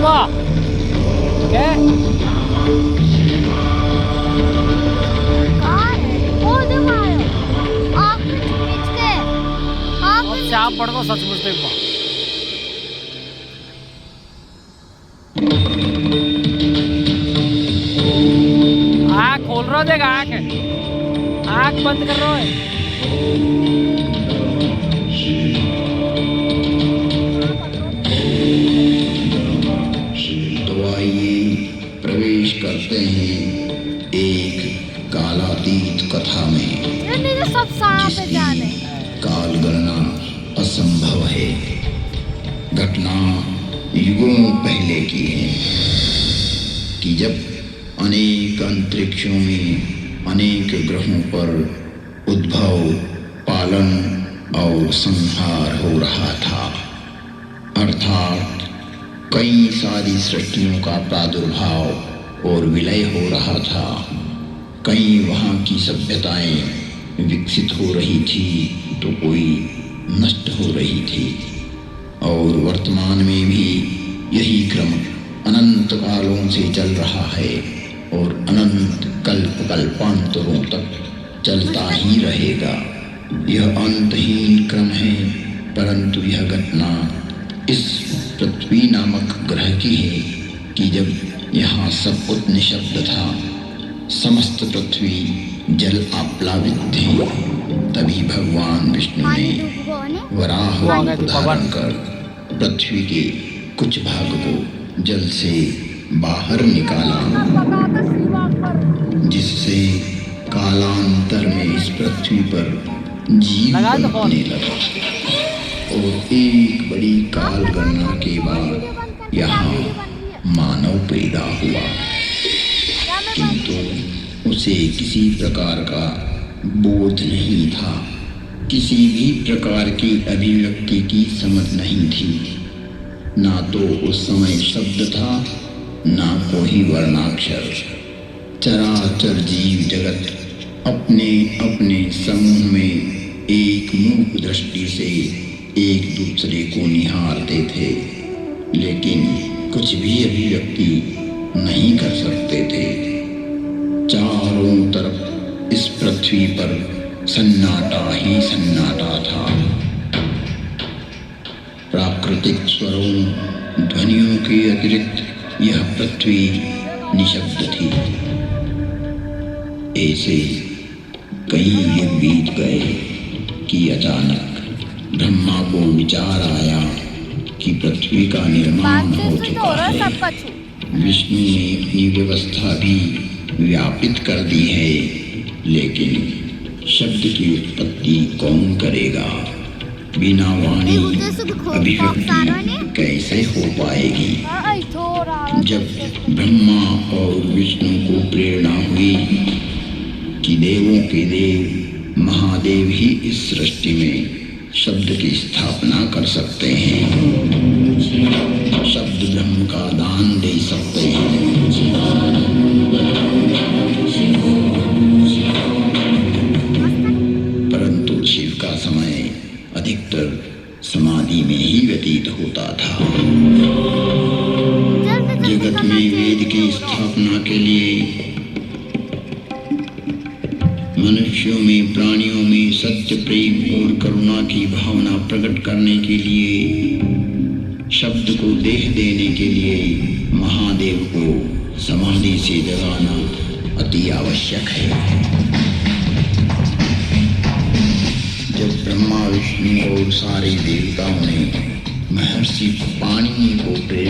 हुआ क्या? आप पढ़ को सच मुझते आँख खोल रहा देगा, आँख बंद कर रहा है। तो आइए प्रवेश करते हैं एक कालातीत कथा में, सब सांप जाने काल गणना असंभव है। घटना युगों पहले की है कि जब अनेक अंतरिक्षों में अनेक ग्रहों पर उद्भव, पालन और संहार हो रहा था। अर्थात कई सारी सृष्टियों का प्रादुर्भाव और विलय हो रहा था। कई वहाँ की सभ्यताएं विकसित हो रही थी तो कोई नष्ट हो रही थी, और वर्तमान में भी यही क्रम अनंत कालों से चल रहा है और अनंत कल्प कल्पांतरों तक चलता ही रहेगा। यह अंतहीन क्रम है, परंतु यह घटना इस पृथ्वी नामक ग्रह की है कि जब यहाँ सब कुछ निशब्द था, समस्त पृथ्वी जल आप्लावित थी, तभी भगवान विष्णु ने वराह रूप धारण कर पृथ्वी के कुछ भाग को जल से बाहर निकाला, जिससे कालांतर में इस पृथ्वी पर जीवन बनने लगा। और एक बड़ी काल गणना के बाद यहाँ मानव पैदा हुआ, किंतु उसे किसी प्रकार का बोध नहीं था, किसी भी प्रकार की अभिव्यक्ति की समझ नहीं थी। ना तो उस समय शब्द था, ना कोई वर्णाक्षर। चराचर जीव जगत अपने अपने समूह में एक मूक दृष्टि से एक दूसरे को निहारते थे, लेकिन कुछ भी अभिव्यक्ति नहीं कर सकते थे। चारों तरफ इस पृथ्वी पर सन्नाटा ही सन्नाटा था। प्राकृतिक स्वरों, ध्वनियों के अतिरिक्त यह पृथ्वी निशब्द थी। ऐसे कई युग बीत गए कि अचानक ब्रह्मा को विचार आया कि पृथ्वी का निर्माण हो चुका है। विष्णु ने अपनी व्यवस्था भी व्यापित कर दी है, लेकिन शब्द की उत्पत्ति कौन करेगा? बिना वाणी अभिव्यक्ति कैसे हो पाएगी? जब ब्रह्मा और विष्णु को प्रेरणा हुई कि देवों के देव महादेव ही इस सृष्टि में शब्द की स्थापना कर सकते हैं, शब्द ब्रह्म का दान दे सकते हैं, परंतु शिव का समय अधिकतर समाधि में ही व्यतीत होता था। जगत में वेद की स्थापना के लिए, मनुष्यों में, प्राणियों में सत्य, प्रेम और करुणा की भावना प्रकट करने के लिए, शब्द को देह देने के लिए महादेव को समाधि से जगाना अति आवश्यक है। जब ब्रह्मा, विष्णु और सारे देवताओं ने महर्षि पाणिनि को प्रेरणा